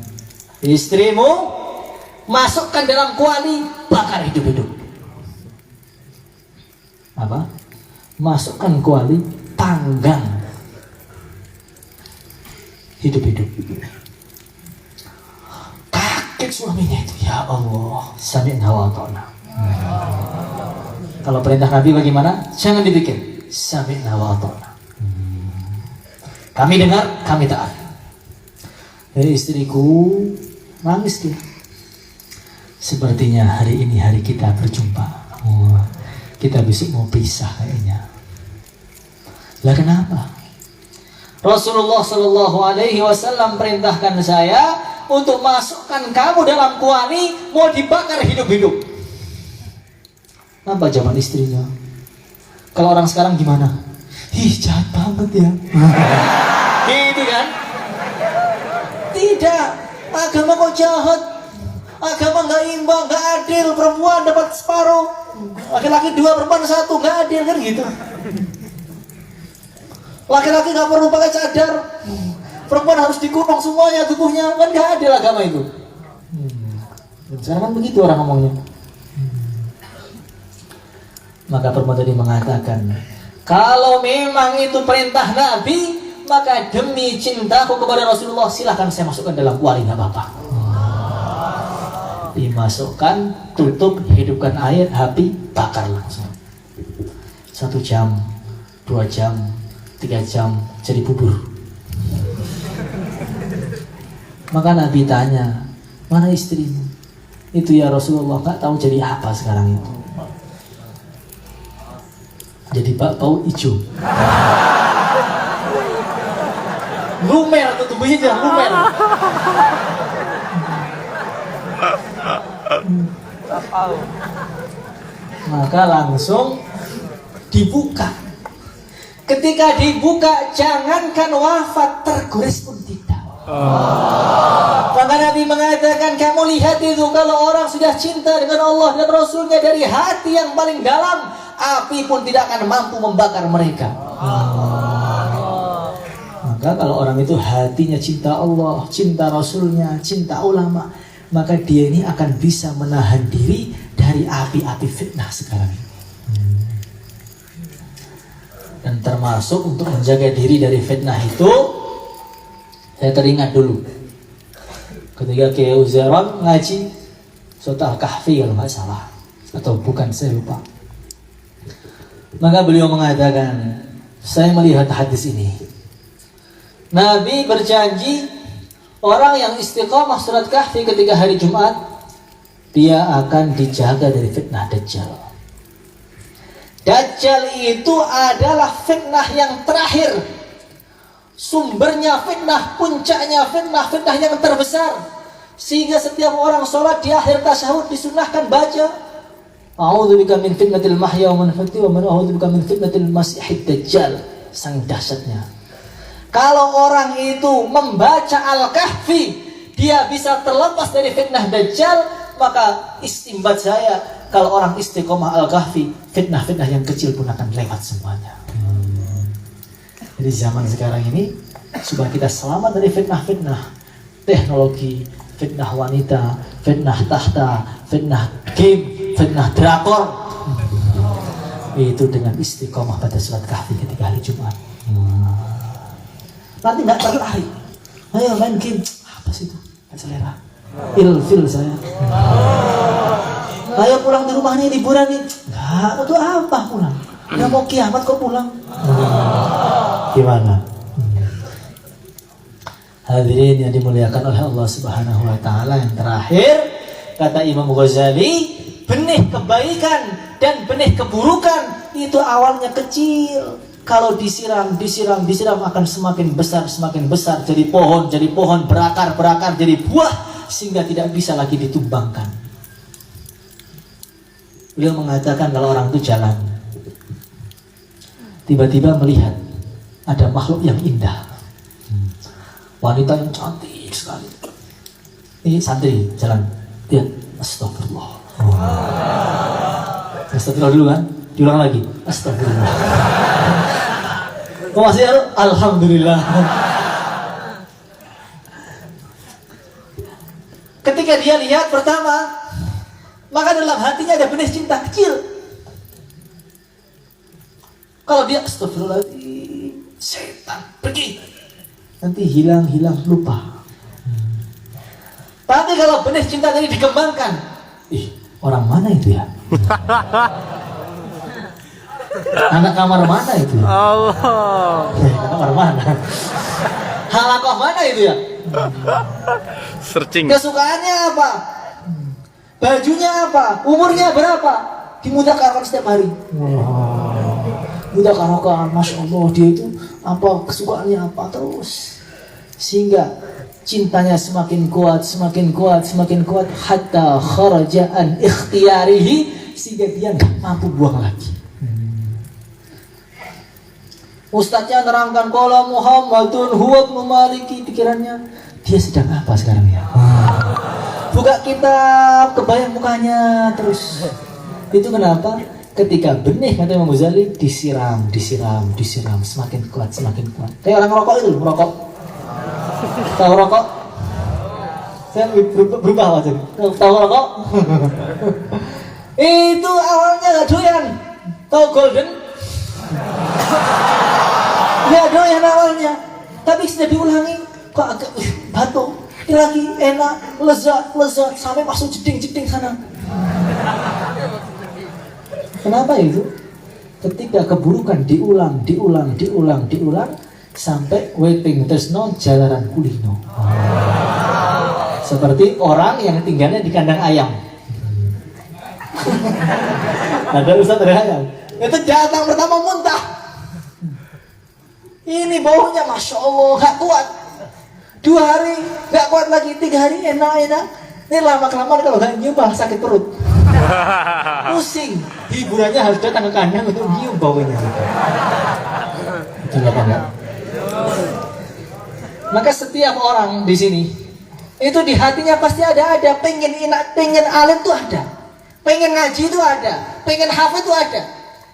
istrimu masukkan dalam kuali, bakar hidup-hidup. Apa? Masukkan kuali, panggang hidup-hidup. Kaget suaminya itu, ya Allah, sami'na wa ata'na. Kalau perintah Nabi bagaimana? Jangan dipikir, sami'na wa ata'na. Kami dengar, kami taat. Dari istriku nangis dia. Sepertinya hari ini hari kita berjumpa. Kita besok mau pisah kayaknya. Lah kenapa? Rasulullah Shallallahu Alaihi Wasallam perintahkan saya untuk masukkan kamu dalam kuali, mau dibakar hidup-hidup. Apa jawaban istrinya? Kalau orang sekarang gimana? Ih, jahat banget ya. Gitu kan? Tidak, agama kok jahat. Agama gak imbang, gak adil. Perempuan dapat separuh, laki-laki 2, perempuan 1, gak adil kan gitu. Laki-laki gak perlu pakai cadar, perempuan harus dikurung semuanya tubuhnya, kan gak adil agama itu. Sekarang kan begitu orang ngomongnya. Maka perempuan tadi mengatakan, kalau memang itu perintah Nabi, maka demi cintaku kepada Rasulullah, silahkan saya masukkan dalam kuali, gak apa-apa. Dimasukkan, tutup, hidupkan air, api, bakar langsung. 1 jam, 2 jam, 3 jam, jadi bubur. Maka Nabi tanya, mana istrimu? Itu ya Rasulullah, gak tahu jadi apa sekarang itu. Jadi bau hijau. Lumer tuh tubuhnya, jangan lumer. Maka langsung dibuka. Ketika dibuka, jangankan wafat, tergores pun tidak. Maka Nabi mengatakan, kamu lihat itu, kalau orang sudah cinta dengan Allah dan Rasulnya dari hati yang paling dalam, api pun tidak akan mampu membakar mereka. Maka kalau orang itu hatinya cinta Allah, cinta Rasulnya, cinta ulama, maka dia ini akan bisa menahan diri dari api-api fitnah sekarang ini. Dan termasuk untuk menjaga diri dari fitnah itu, saya teringat dulu ketika Kiai Uzairon ngaji surat Al-Kahfi kalau nggak salah, atau bukan, saya lupa. Maka beliau mengatakan, saya melihat hadis ini, Nabi berjanji orang yang istiqamah surat Kahfi ketika hari Jumat, dia akan dijaga dari fitnah Dajjal. Dajjal itu adalah fitnah yang terakhir. Sumbernya fitnah, puncaknya fitnah, fitnah yang terbesar. Sehingga setiap orang sholat di akhir tasyahud disunahkan baca, A'udzubika min fitnatil mahya wa mamati wa man a'udzubika min fitnatil masihid dajjal. Sangat dahsyatnya. Kalau orang itu membaca Al-Kahfi, dia bisa terlepas dari fitnah Dajjal, Maka istimbat saya, kalau orang istiqomah al-kahfi, fitnah-fitnah yang kecil pun akan lewat semuanya. Jadi zaman sekarang ini, supaya kita selamat dari fitnah-fitnah teknologi, fitnah wanita, fitnah tahta, fitnah game, fitnah drakor, itu dengan istiqomah pada surat kahfi ketika hari Jumat. Nanti nggak tertarik. Ayo main game, apa sih itu? Nggak selera. Ilfil saya. Ayo pulang di rumah nih, liburan nih. Nggak, itu apa pulang? Nggak mau kiamat kok pulang? Gimana? Hadirin yang dimuliakan oleh Allah Subhanahu wa taala, yang terakhir kata Imam Ghazali, benih kebaikan dan benih keburukan itu awalnya kecil. Kalau disiram akan semakin besar jadi pohon berakar jadi buah sehingga tidak bisa lagi ditumbangkan. Beliau mengatakan kalau orang itu jalan, tiba-tiba melihat ada makhluk yang indah, wanita yang cantik sekali. Ini santri jalan, lihat, astagfirullah. Astagfirullah dulu kan, diulang lagi, astagfirullah. Kok masih ada? Alhamdulillah. Ketika dia lihat pertama, maka dalam hatinya ada benih cinta kecil. Kalau dia astagfirullah, setan pergi, nanti hilang lupa. Tapi kalau benih cinta tadi dikembangkan, orang mana itu ya? Anak kamar mana itu ya? Allah. Kamar mana? Halakoh mana itu ya? Searching. Kesukaannya apa? Bajunya apa? Umurnya berapa? Dimudahkan setiap hari. Mudahkan, masya Allah, dia itu apa, kesukaannya apa terus, sehingga cintanya semakin kuat hatta kharaja an ikhtiyarihi, sehingga dia nggak mampu buang lagi. Ustadznya nerangkan qala Muhammadun huwa ibnu Maliki, pikirannya dia sedang apa sekarang ya? Buka kitab, kebayang mukanya terus. Itu kenapa? Ketika benih, kata Imam Ghazali, disiram semakin kuat. Kayak orang rokok itu, merokok. Tahu rokok? Saya berubah wajah. Tahu rokok? Itu awalnya gak doyan. Tahu golden? Gak doyan awalnya. Tapi sudah diulangi, kok agak batuk. Ini lagi enak, lezat, sampai masuk jeding sana. Kenapa itu? Ketika keburukan diulang sampai waiting tresno jalaran kulino. Seperti orang yang tinggalnya di kandang ayam. Ada ustaz dari ayam. Itu datang pertama muntah. Ini baunya masya Allah gak kuat. 2 hari gak kuat lagi, 3 hari enak. Ini lama-kelamaan kalau gak nyium malah sakit perut. Pusing. Hiburannya harus datang ke kandang untuk nyium baunya. Betul apa enggak? Maka setiap orang di sini itu di hatinya pasti ada pengen alim itu ada, pengen ngaji itu ada, pengen hafal itu ada.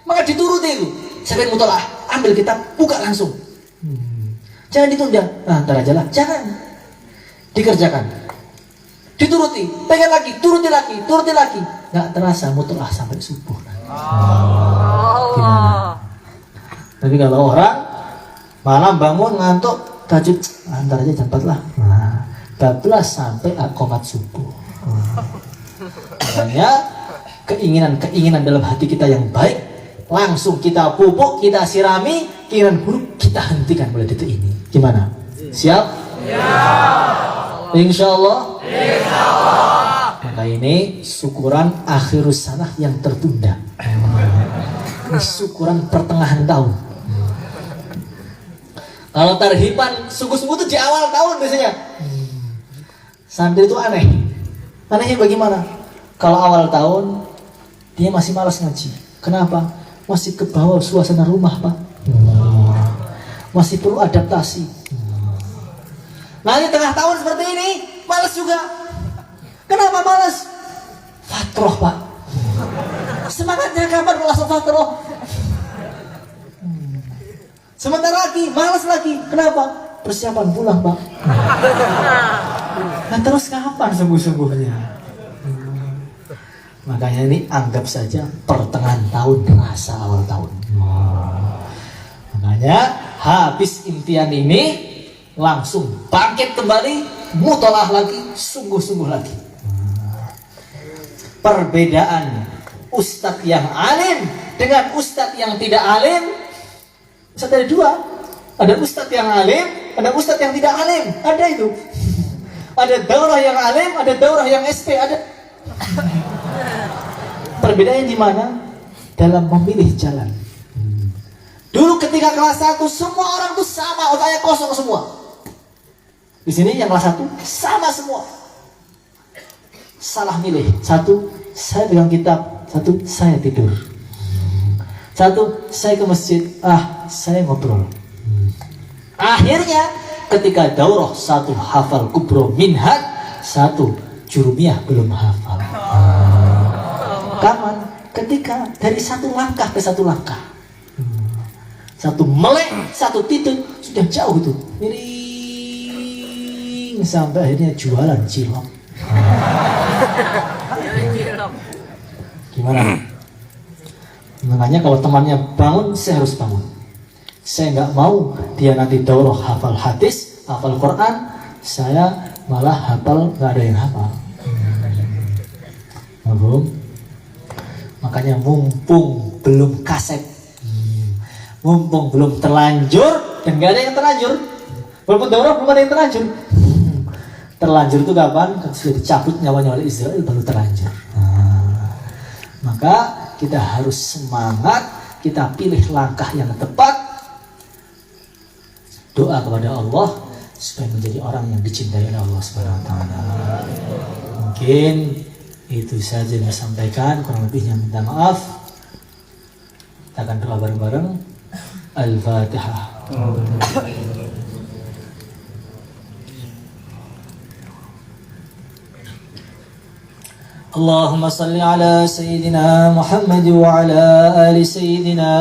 Maka dituruti itu. Sampai mutolaah, ambil kitab, buka langsung. Jangan ditunda. Nah, ntar aja lah. Jangan. Dikerjakan. Dituruti, pengen lagi, turuti lagi. Nggak terasa mutolaah sampai subuh. Gimana? Tapi kalau orang malam bangun ngantuk, tahajud, ntar aja jam 4 lah. Nah, 14 sampai qomat subuh. Makanya keinginan dalam hati kita yang baik langsung kita pupuk, kita sirami. Keinginan buruk kita hentikan mulai detik ini. Gimana? Siap? Siap. Insyaallah. Maka ini syukuran akhirus sanah yang tertunda. Ini syukuran pertengahan tahun. Kalau tarhiban sungguh-sungguh itu di awal tahun biasanya. Santri itu aneh. Anehnya bagaimana? Kalau awal tahun dia masih malas ngaji. Kenapa? Masih ke bawah suasana rumah, Pak. Masih perlu adaptasi. Nanti tengah tahun seperti ini malas juga. Kenapa malas? Fakroh Pak. Semangatnya kapan langsung fakroh? Sebentar lagi, malas lagi. Kenapa? Persiapan pulang Pak. Nah terus kapan sungguh-sungguhnya? Makanya ini anggap saja pertengahan tahun terasa awal tahun. Makanya habis impian ini langsung bangkit kembali, mutolaah lagi, sungguh-sungguh lagi. Perbedaan ustadz yang alim dengan ustadz yang tidak alim, ustadz ada dua. Ada ustadz yang alim, ada ustadz yang tidak alim. Ada itu. Ada daurah yang alim, ada daurah yang SP, ada. Perbedaannya di mana? Dalam memilih jalan. Dulu ketika kelas 1 semua orang tuh sama, otaknya kosong semua. Di sini yang kelas 1 sama semua. Salah milih. Satu, saya pegang kitab. Satu, saya tidur. Satu, saya ke masjid. Saya ngobrol. Akhirnya ketika daurah satu hafal kubro minhaj, satu jurumiyah belum hafal. Kapan? Ketika dari satu langkah ke satu langkah. Satu melek, satu titik, sudah jauh itu. Miring sampai akhirnya jualan cilok. Gimana? Makanya kalau temannya bangun, saya harus bangun. Saya nggak mau dia nanti daurah hafal hadis, hafal Quran, saya malah hafal nggak ada yang hafal. Makanya mumpung belum kaset, mumpung belum terlanjur, dan nggak ada yang terlanjur, walaupun daurah belum ada yang terlanjur. Terlanjur itu kapan? Sudah dicabut nyawanya oleh Israel baru terlanjur. Maka kita harus semangat, kita pilih langkah yang tepat. Doa kepada Allah supaya menjadi orang yang dicintai oleh Allah Subhanahu wa taala. Mungkin itu saja yang saya sampaikan, kurang lebihnya minta maaf. Kita akan doa bareng-bareng. Al-Fatihah. اللهم صل على سيدنا محمد وعلى آل سيدنا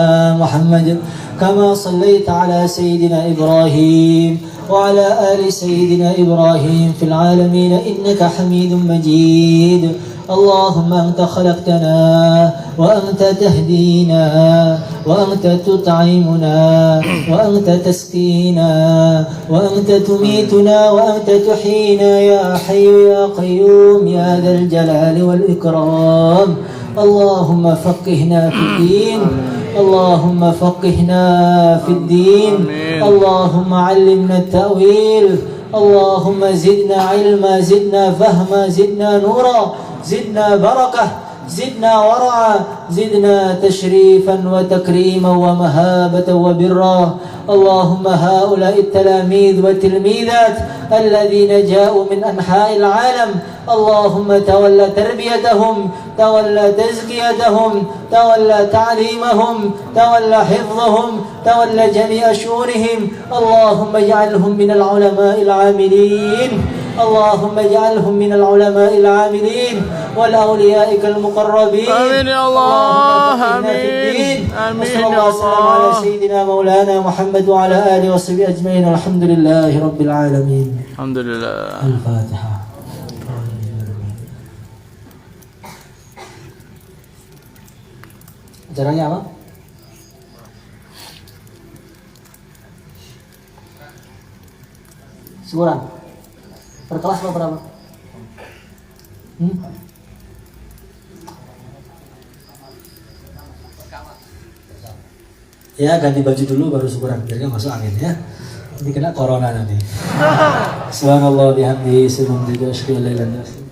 محمد كما صليت على سيدنا إبراهيم وعلى آل سيدنا إبراهيم في العالمين إنك حميد مجيد. اللهم أنت خلقتنا وأنت تهدينا وأنت تطعمنا وأنت تسقينا وأنت تميتنا وأنت تحيينا يا حي يا قيوم يا ذا الجلال والإكرام. اللهم فقهنا في الدين اللهم فقهنا في الدين اللهم علمنا التأويل اللهم زدنا علما زدنا فهما زدنا نورا زدنا بركة زدنا ورعا زدنا تشريفا وتكريما ومهابة وبرا. اللهم هؤلاء التلاميذ والتلميذات الذين جاءوا من أنحاء العالم اللهم تولى تربيتهم تولى تزكيتهم تولى تعليمهم تولى حفظهم تولى جميع شؤونهم. اللهم اجعلهم من العلماء العاملين اللهم اجعلهم من العلماء العاملين والأولياء المقربين. آمين يا الله آمين آمين وصلى الله وسلم على سيدنا مولانا محمد وعلى آله وصحبه أجمعين والحمد لله رب العالمين. الحمد لله. الفاتحة. Acaranya apa? Syukuran. Per kelas berapa? Ya ganti baju dulu baru syukuran biar nggak masuk angin ya. Nanti kena corona nanti. Subhanallah bihamdihi subhanallah.